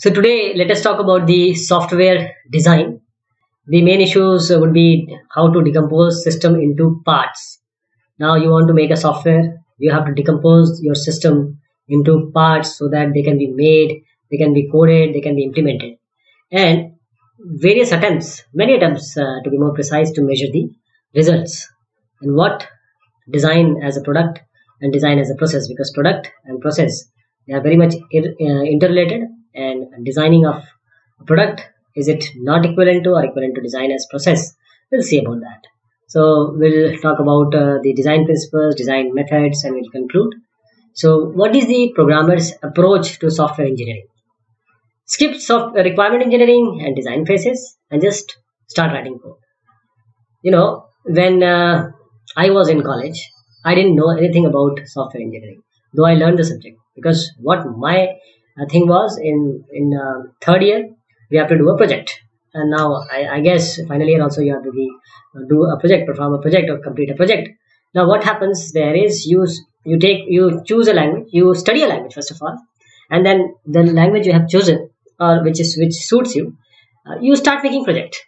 So today, let us talk about the software design. The main issues would be how to decompose system into parts. Now you want to make a software, you have to decompose your system into parts so that they can be made, they can be coded, they can be implemented. And various attempts, many attempts to be more precise, to measure the results. And what design as a product and design as a process, because product and process, they are very much interrelated, and designing of a product, is it not equivalent to or equivalent to design as process? We'll see about that. So we'll talk about the design principles, design methods, and we'll conclude. So what is the programmer's approach to software engineering? Skip requirement engineering and design phases and just start writing code. When I was in college, I didn't know anything about software engineering, though I learned the subject, because what my thing was, in third year we have to do a project, and now I guess final year also you have to do a project, perform a project, or complete a project. Now what happens there is, you choose a language, you study a language first of all, and then the language you have chosen, or which suits you, you start making project.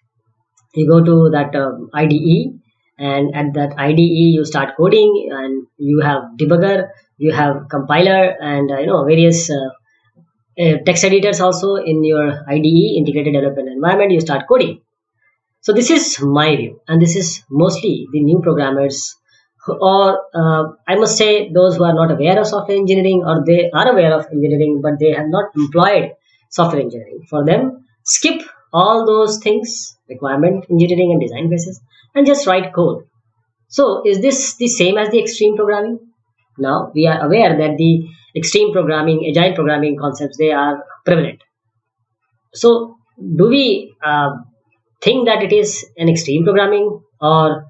You go to that IDE, and at that IDE you start coding, and you have debugger, you have compiler, and various text editors also in your IDE, integrated development environment. You start coding. So this is my view, and this is mostly the new programmers, or I must say those who are not aware of software engineering, or they are aware of engineering but they have not employed software engineering. For them, skip all those things, requirement engineering and design phases, and just write code. So is this the same as the extreme programming? Now we are aware that the extreme programming, agile programming concepts, they are prevalent. So do we think that it is an extreme programming, or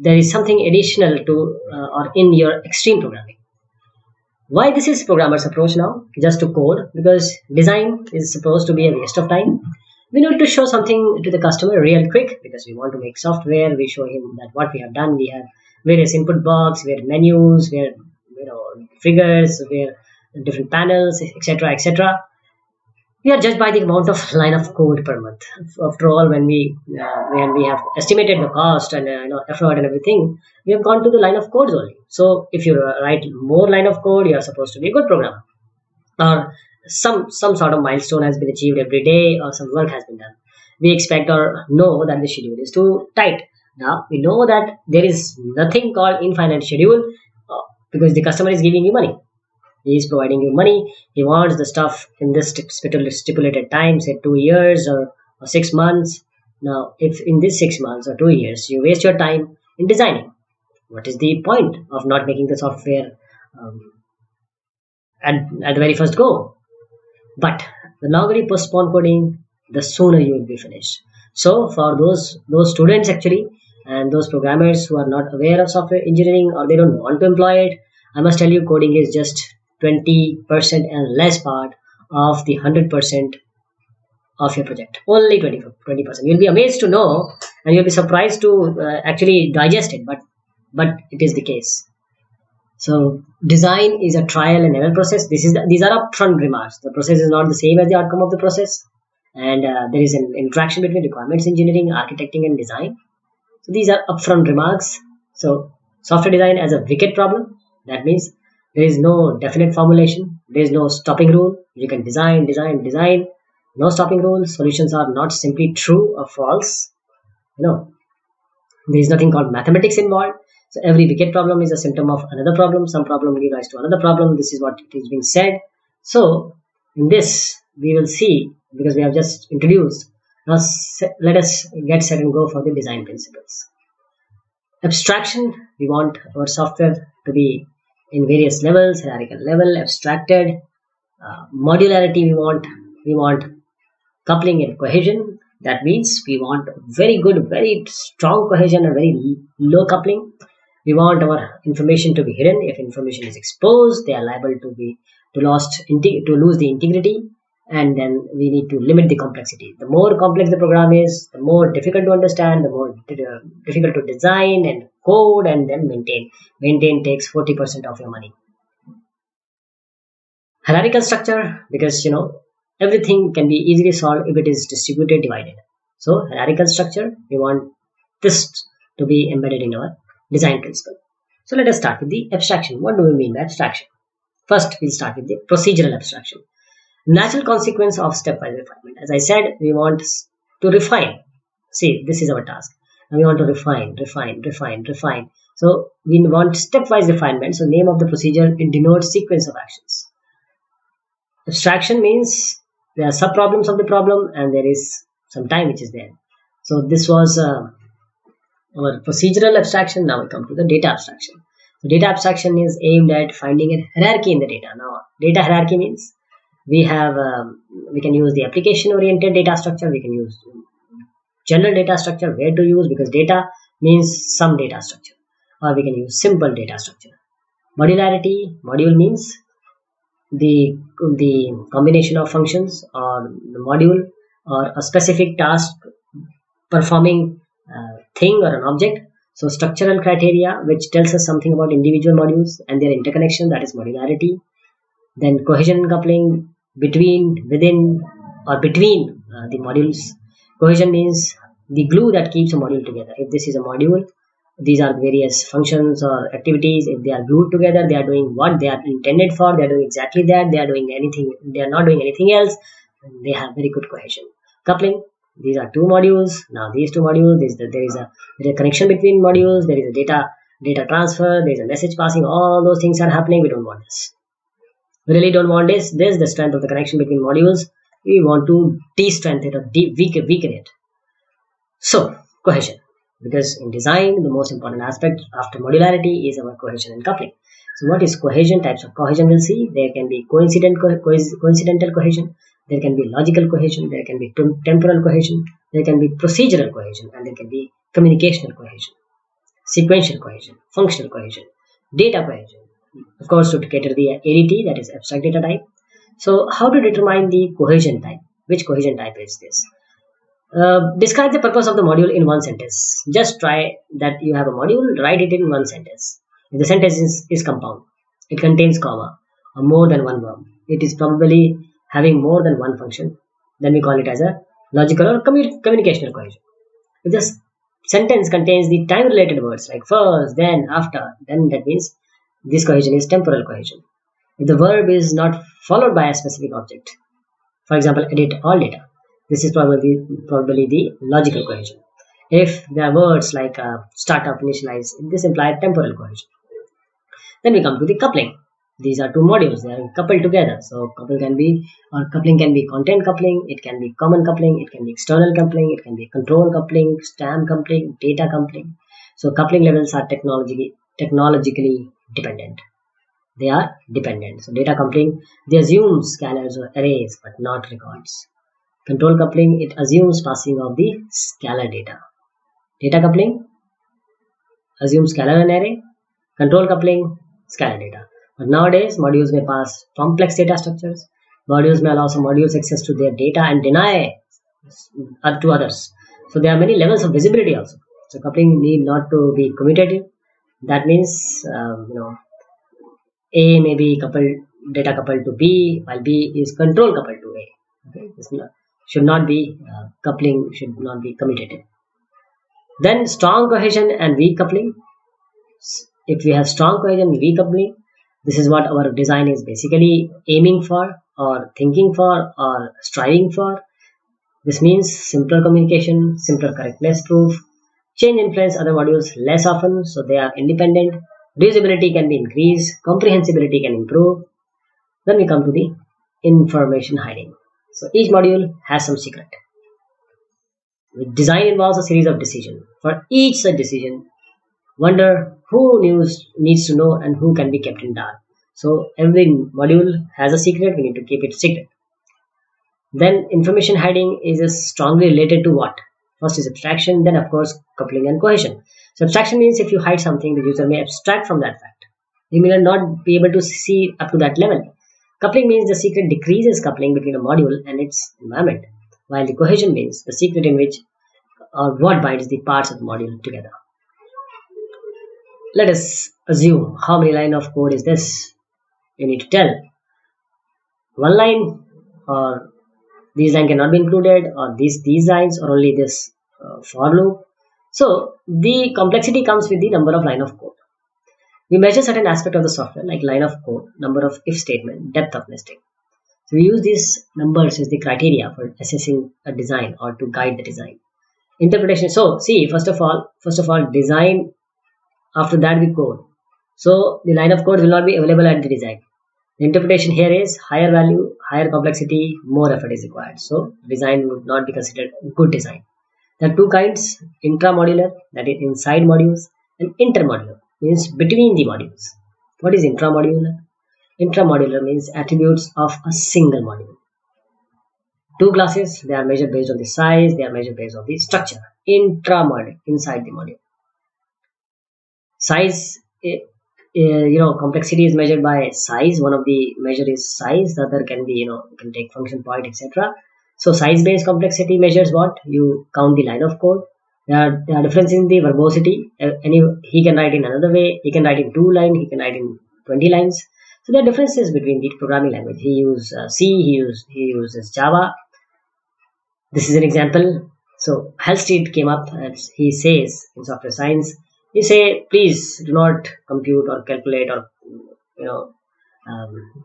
there is something additional to or in your extreme programming? Why this is programmer's approach now? Just to code, because design is supposed to be a waste of time. We need to show something to the customer real quick, because we want to make software. We show him that what we have done. We have various input box, we have menus, we have figures, we have different panels, etc., etc. We are judged by the amount of line of code per month. After all, when we have estimated the cost and effort and everything, we have gone to the line of codes only. So if you write more line of code, you are supposed to be a good programmer, or some sort of milestone has been achieved every day, or some work has been done. We expect or know that the schedule is too tight. Now we know that there is nothing called infinite schedule, because the customer is giving you money. He is providing you money. He wants the stuff in this stipulated time, say 2 years or 6 months. Now if in this 6 months or 2 years you waste your time in designing, what is the point of not making the software at the very first go? But the longer you postpone coding, the sooner you will be finished. So for those students actually, and those programmers who are not aware of software engineering, or they don't want to employ it, I must tell you, coding is just 20% and less part of the 100% of your project. Only 20%. You'll be amazed to know, and you'll be surprised to actually digest it, but it is the case. So design is a trial and error process. These are upfront remarks. The process is not the same as the outcome of the process, and there is an interaction between requirements engineering, architecting, and design. So these are upfront remarks. So software design as a wicked problem. That means there is no definite formulation. There is no stopping rule. You can design. No stopping rules. Solutions are not simply true or false. There is nothing called mathematics involved. So every wicked problem is a symptom of another problem. Some problem gives rise to another problem. This is what is being said. So in this we will see, because we have just introduced. Now let us get set and go for the design principles. Abstraction. We want our software to be in various levels, hierarchical level, abstracted. Modularity. We want coupling and cohesion. That means we want very good, very strong cohesion and very low coupling. We want our information to be hidden. If information is exposed, they are liable to lose the integrity, and then we need to limit the complexity. The more complex the program is, the more difficult to understand, the more difficult to design and code and then maintain. Maintain takes 40% of your money. Hierarchical structure, because Everything can be easily solved if it is distributed, divided. So hierarchical structure, we want this to be embedded in our design principle. So let us start with the abstraction. What do we mean by abstraction? First, we'll start with the procedural abstraction. Natural consequence of stepwise refinement. As I said, we want to refine. See, this is our task. And we want to refine. So we want stepwise refinement. So name of the procedure, it denotes sequence of actions. Abstraction means there are sub-problems of the problem and there is some time which is there. So this was our procedural abstraction. Now we come to the data abstraction. The data abstraction is aimed at finding a hierarchy in the data. Now, data hierarchy means we can use the application-oriented data structure. We can use general data structure. Where to use? Because data means some data structure. Or we can use simple data structure. Modularity. Module means the combination of functions or the module or a specific task performing thing or an object. So structural criteria, which tells us something about individual modules and their interconnection, that is modularity. Then cohesion and coupling between, within or between the modules. Cohesion means the glue that keeps a module together. If this is a module, these are various functions or activities. If they are glued together, they are doing what they are intended for. They are doing exactly that. They are doing anything. They are not doing anything else. They have very good cohesion. Coupling. These are two modules. Now these two modules, there is a connection between modules. There is a data transfer. There is a message passing. All those things are happening. We don't want this. We really don't want this. This is the strength of the connection between modules. We want to de-strengthen it or weaken it. So cohesion. Because in design, the most important aspect after modularity is our cohesion and coupling. So what is cohesion? Types of cohesion we'll see. There can be coincidental cohesion. There can be logical cohesion. There can be temporal cohesion. There can be procedural cohesion. And there can be communicational cohesion. Sequential cohesion. Functional cohesion. Data cohesion. Of course, to cater the ADT, that is abstract data type. So how to determine the cohesion type? Which cohesion type is this? Describe the purpose of the module in one sentence. Just try that you have a module, write it in one sentence. If the sentence is compound, it contains comma or more than one verb, it is probably having more than one function, then we call it as a logical or communicational cohesion. If the sentence contains the time related words like first, then, after, then that means this cohesion is temporal cohesion. If the verb is not followed by a specific object, for example, edit all data, this is probably the logical cohesion. If there are words like startup, initialize, this implies temporal cohesion. Then we come to the coupling. These are two modules. They are coupled together. So coupling can be content coupling. It can be common coupling. It can be external coupling. It can be control coupling, stamp coupling, data coupling. So coupling levels are technologically dependent. They are dependent. So data coupling, they assume scalars or arrays but not records. Control coupling, it assumes passing of the scalar data. Data coupling assumes scalar and array. Control coupling, scalar data. But nowadays, modules may pass complex data structures. Modules may allow some modules access to their data and deny to others. So there are many levels of visibility also. So coupling need not to be commutative. That means, A may be data coupled to B, while B is control coupled to A. Okay, coupling should not be commutative. Then strong cohesion and weak coupling. If we have strong cohesion and weak coupling, this is what our design is basically aiming for or thinking for or striving for. This means simpler communication, simpler correctness proof, change influence other modules less often, so they are independent. Reusability can be increased, comprehensibility can improve. Then we come to the information hiding. So each module has some secret. Design involves a series of decisions. For each such decision, wonder who needs to know and who can be kept in dark. So every module has a secret, we need to keep it secret. Then information hiding is strongly related to what? First is abstraction, then of course coupling and cohesion. So abstraction means if you hide something, the user may abstract from that fact. He may not be able to see up to that level. Coupling means the secret decreases coupling between a module and its environment, while the cohesion means the secret in which or what binds the parts of the module together. Let us assume how many lines of code is this? You need to tell. One line or these lines cannot be included, or these lines, or only this for loop. So the complexity comes with the number of line of code. We measure certain aspect of the software like line of code, number of if statement, depth of nesting. So we use these numbers as the criteria for assessing a design or to guide the design. Interpretation. So see, first of all, design. After that we code. So the line of code will not be available at the design. The interpretation here is higher value, higher complexity, more effort is required. So design would not be considered good design. There are two kinds: intramodular, that is inside modules, and intermodular, means between the modules. What is intramodular? Intramodular means attributes of a single module. Two classes, they are measured based on the size, they are measured based on the structure. Intramodule, inside the module. Size, complexity is measured by size. One of the measure is size, the other can be, you can take function point, etc. So size based complexity measures what? You count the line of code. There are differences in the verbosity. He can write in another way, he can write in 2 lines, he can write in 20 lines. So there are differences between the programming language. He uses C, he uses Java. This is an example. So Halstead came up, as he says in software science, he say, please do not compute or calculate or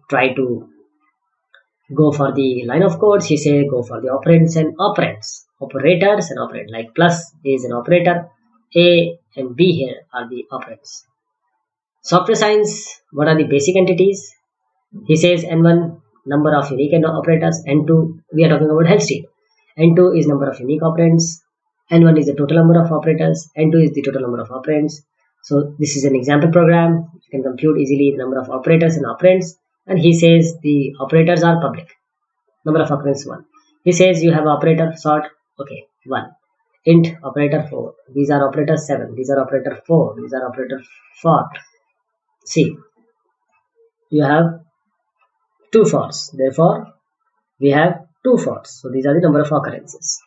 try to go for the line of codes. He say go for the operands and operators and operand. Like plus is an operator, A and B here are the operands. Software science, what are the basic entities? He says N1 number of unique operators, N2 we are talking about Halstead. N2 is number of unique operands, N1 is the total number of operators, N2 is the total number of operands. So this is an example program. You can compute easily the number of operators and operands, and he says the operators are public. Number of operands 1. He says you have operator sort, okay, 1. Int operator 4. These are operator 7. These are operator 4. These are operator 4. See, you have 2 fors. Therefore, we have 2 fors. So these are the number of occurrences.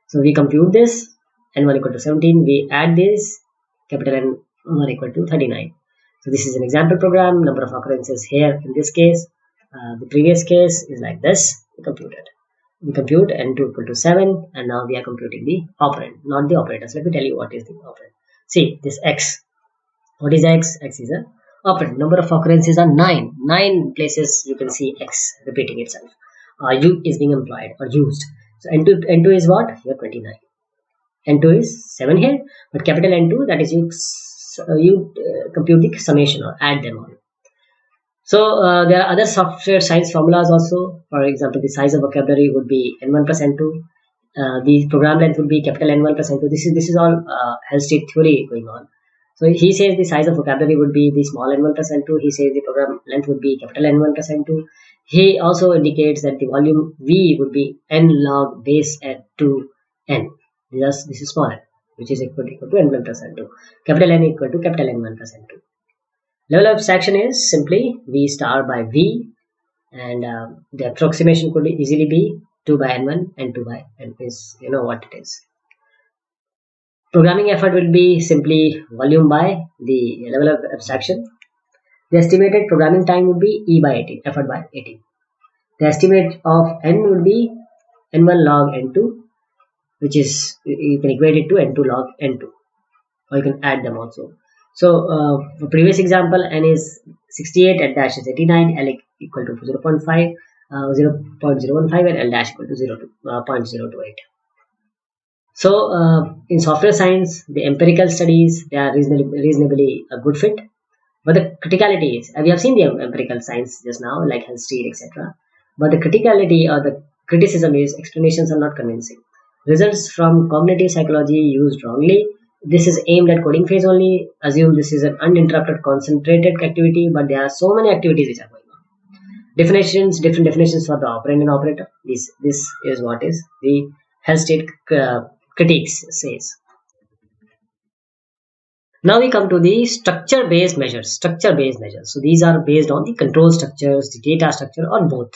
So we compute this, N1 equal to 17. We add this, capital N1 equal to 39. So this is an example program. Number of occurrences here in this case. The previous case is like this. We computed. We compute N2 equal to 7, and now we are computing the operand, not the operators. Let me tell you what is the operand. See, this X. What is X? X is a operand. Number of occurrences are 9. 9 places you can see X repeating itself. U is being employed or used. So N2 is what? Here 29. N2 is 7 here, but capital N2, that is you compute the summation or add them all. So there are other software science formulas also. For example, the size of vocabulary would be N1 plus N2. The program length would be capital N1 plus N2. This is all Halstead theory going on. So he says the size of vocabulary would be the small N1 plus N2. He says the program length would be capital N1 plus N2. He also indicates that the volume V would be N log base at 2N. This is small n, which is equal to N1 plus N2. Capital N equal to capital N1 plus N2. Level of abstraction is simply V star by V, and the approximation could easily be 2 by N1 and 2 by N is, you know what it is. Programming effort will be simply volume by the level of abstraction. The estimated programming time would be E by 18, effort by 18. The estimate of N would be N1 log N2, which is, you can equate it to N2 log N2, or you can add them also. So for previous example, N is 68, L dash is 89, L equal to 0.5, 0.015, and L dash equal to 0.028. So in software science, the empirical studies, they are reasonably a good fit. But the criticality is, we have seen the empirical science just now, like Halstead, etc. But the criticality or the criticism is explanations are not convincing. Results from cognitive psychology used wrongly. This is aimed at coding phase only. Assume this is an uninterrupted, concentrated activity, but there are so many activities which are going on. Definitions, different definitions for the operand and operator. This is what is the Halstead critiques says. Now we come to the structure-based measures. Structure-based measures. So these are based on the control structures, the data structure, or both.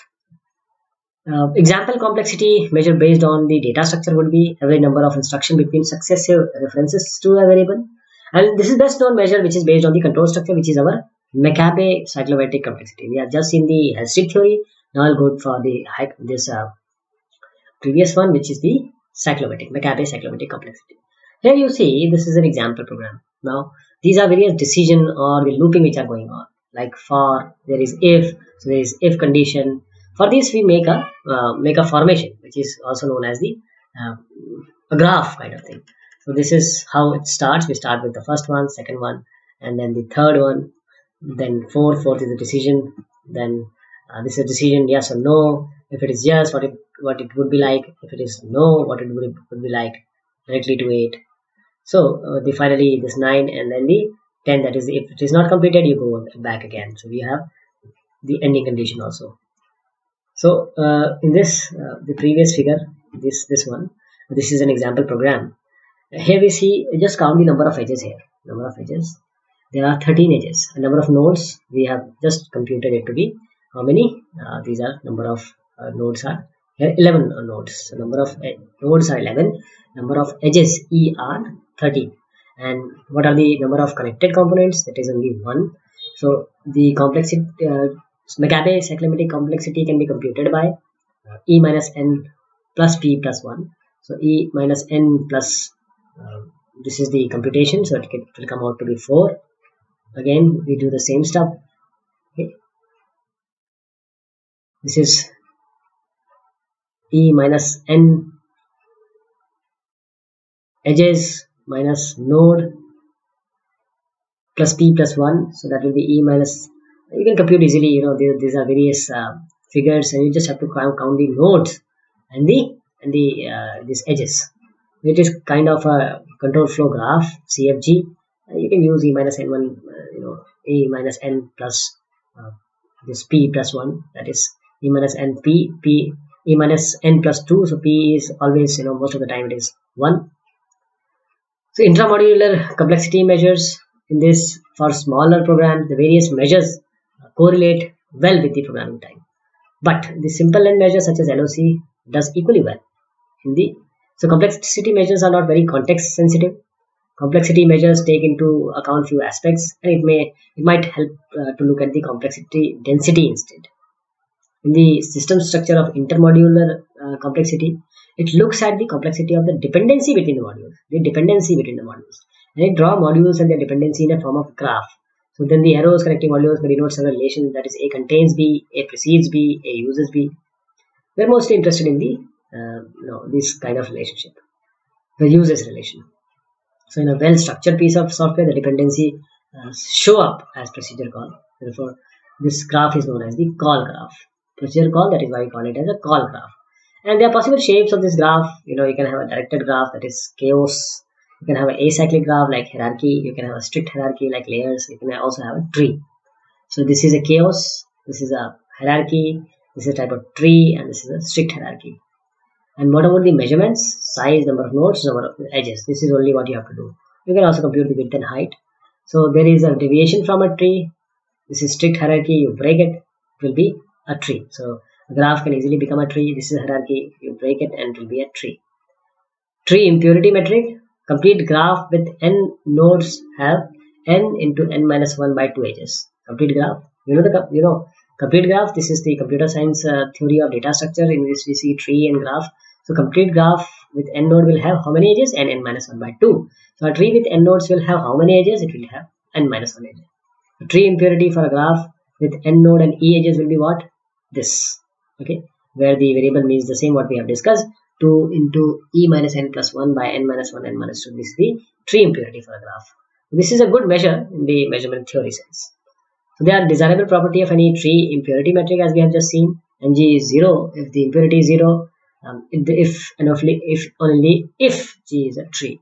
Example complexity measure based on the data structure would be average number of instruction between successive references to a variable. And this is best known measure which is based on the control structure, which is our McCabe cyclomatic complexity. We have just seen the Halstead theory. Now I'll go for the previous one, which is the McCabe cyclomatic complexity. Here you see this is an example program. Now these are various decision or the looping which are going on. Like for there is if, so there is if condition. For this we make a formation, which is also known as the a graph kind of thing. So this is how it starts. We start with the first one, second one, and then the third one, then fourth is the decision. Then this is a decision, yes or no. If it is yes, what it would be like. If it is no, what it would be like. Directly to 8. So finally this 9, and then the 10. That is, if it is not completed, you go back again. So we have the ending condition also. So in this the previous figure, this one, this is an example program. Here we see, just count the number of edges here. Number of edges. There are 13 edges. A number of nodes, we have just computed it to be how many? These are number of nodes are here 11 nodes. So number of nodes are 11. Number of edges E are 13. And what are the number of connected components? That is only 1. So the complexity, McCabe cyclomatic complexity can be computed by E minus n plus p plus 1. So E minus n plus this is the computation, so it will come out to be 4. Again we do the same stuff. Okay. This is E minus n edges minus node plus p plus 1, so that will be E minus, you can compute easily, you know, these are various figures, and you just have to count the nodes and these edges. It is kind of a control flow graph, CFG. You can use E minus n1, E minus n plus this p plus 1, that is E minus n p, E minus n plus 2, so p is always, most of the time it is 1. So intramodular complexity measures, in this for smaller programs, the various measures correlate well with the programming time. But the simple end measure such as LOC does equally well. So complexity measures are not very context sensitive. Complexity measures take into account few aspects, and it might help to look at the complexity density instead. In the system structure of intermodular complexity, it looks at the complexity of the dependency between the modules, and it draws modules and their dependency in a form of graph. So then the arrows connecting modules may denote some relation, that is A contains B, A precedes B, A uses B. We're mostly interested in the this kind of relationship, the uses relation. So in a well-structured piece of software, the dependency show up as procedure call. Therefore, this graph is known as the call graph. Procedure call, that is why we call it as a call graph. And there are possible shapes of this graph. You can have a directed graph, that is chaos. You can have an acyclic graph like hierarchy. You can have a strict hierarchy like layers. You can also have a tree. So this is a chaos. This is a hierarchy. This is a type of tree, and this is a strict hierarchy. And what about the measurements? Size, number of nodes, number of edges. This is only what you have to do. You can also compute the width and height. So there is a deviation from a tree. This is strict hierarchy. You break it, it will be a tree. So a graph can easily become a tree. This is a hierarchy. You break it and it will be a tree. Tree impurity metric. Complete graph with n nodes have n into n minus 1 by 2 edges. Complete graph. Complete graph. This is the computer science theory of data structure, in which we see tree and graph. So complete graph with n node will have how many edges? N minus 1 by 2. So a tree with n nodes will have how many edges? It will have n minus 1 edges. A tree impurity for a graph with n node and e edges will be what? This. Okay, where the variable means the same what we have discussed. 2 into e minus n plus 1 by n minus 1 n minus 2. This is the tree impurity for a graph. This is a good measure in the measurement theory sense. So the desirable property of any tree impurity metric, as we have just seen, mg is 0 if the impurity is 0, if only if g is a tree.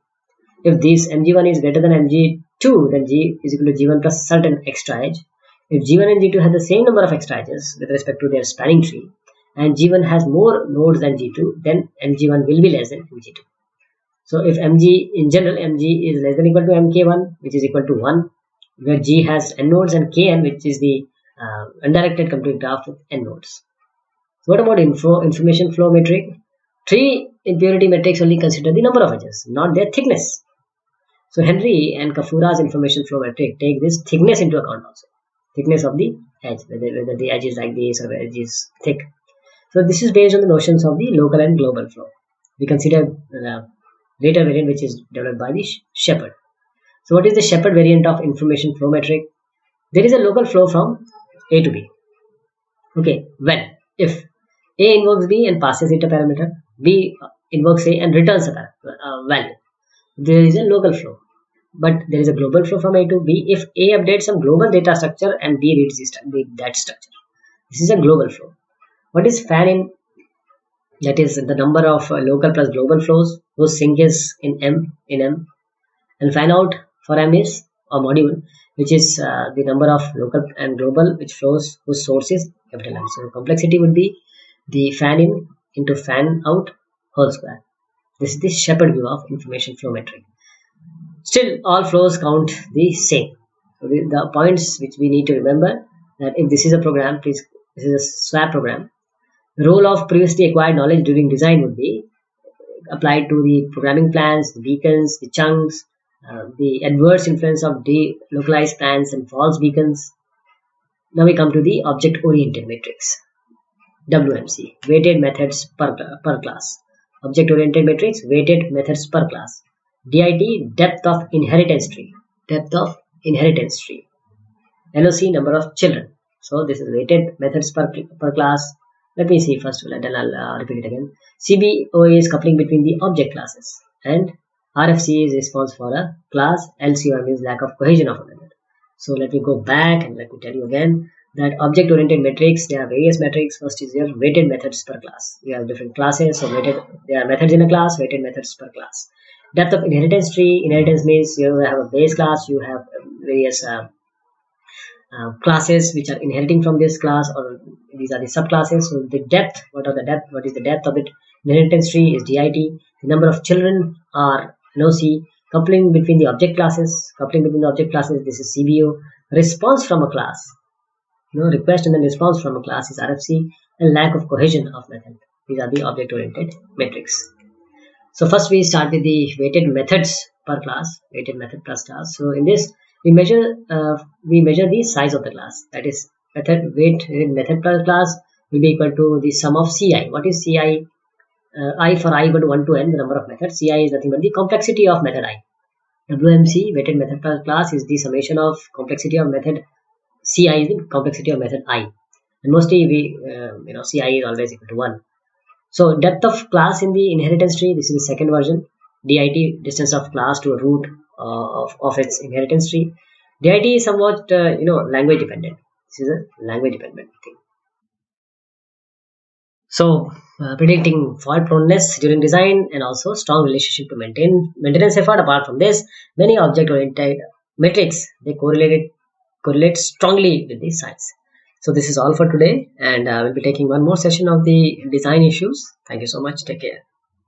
If this mg1 is greater than mg2, then g is equal to g1 plus certain extra edge. If g1 and g2 have the same number of extra edges with respect to their spanning tree, and g1 has more nodes than g2, then mg1 will be less than mg2. So if in general mg is less than equal to mk1, which is equal to 1, where g has n nodes, and kn, which is the undirected complete graph with n nodes. So what about information flow metric? Tree impurity metrics only consider the number of edges, not their thickness. So Henry and Kafura's information flow metric take this thickness into account also. Thickness of the edge, whether the edge is like this or the edge is thick. So this is based on the notions of the local and global flow. We consider the later variant, which is developed by the Shepard. So what is the Shepard variant of information flow metric? There is a local flow from A to B. Okay, when, if A invokes B and passes it a parameter, B invokes A and returns a value, there is a local flow. But there is a global flow from A to B if A updates some global data structure and B reads that structure. This is a global flow. What is fan in? That is the number of local plus global flows whose sync is in M. And fan out for M is a module which is the number of local and global which flows whose source is capital M. So complexity would be the fan in into fan out whole square. This is the Shepard view of information flow metric. Still, all flows count the same. So the points which we need to remember, that if this is a program, this is a swap program. The role of previously acquired knowledge during design would be applied to the programming plans, the beacons, the chunks, the adverse influence of delocalized plans and false beacons. Now we come to the object-oriented matrix, WMC, weighted methods per class. Object-oriented matrix, weighted methods per class. DIT, depth of inheritance tree. LOC, number of children. So this is weighted methods per class. Let me see first, and then I'll repeat it again. CBO is coupling between the object classes, and RFC is response for a class. LCOM is lack of cohesion of a method. So let me go back and let me tell you again that object-oriented matrix, there are various metrics. First is your weighted methods per class. We have different classes, so there are methods in a class, weighted methods per class. Depth of inheritance tree. Inheritance means you have a base class, you have various classes which are inheriting from this class, or these are the subclasses. So the depth, what is the depth of it? Inheritance tree is DIT. The number of children are NOC. Coupling between the object classes. This is CBO. Response from a class. Request and then response from a class is RFC. And lack of cohesion of method. These are the object-oriented metrics. So first we start with the weighted methods per class. Weighted method plus class. So in this we measure the size of the class. That is, method per class will be equal to the sum of CI. What is CI? I for I equal to 1 to n, the number of methods. CI is nothing but the complexity of method I. WMC, weighted method per class, is the summation of complexity of method. CI is the complexity of method I. And mostly CI is always equal to 1. So depth of class in the inheritance tree, this is the second version. DIT, distance of class to a root of its inheritance tree. DIT is somewhat language dependent. This is a language dependent thing. So predicting fault proneness during design and also strong relationship to maintenance effort. Apart from this, many object oriented metrics, they correlate strongly with the size. So this is all for today, and I will be taking one more session of the design issues. Thank you so much. Take care.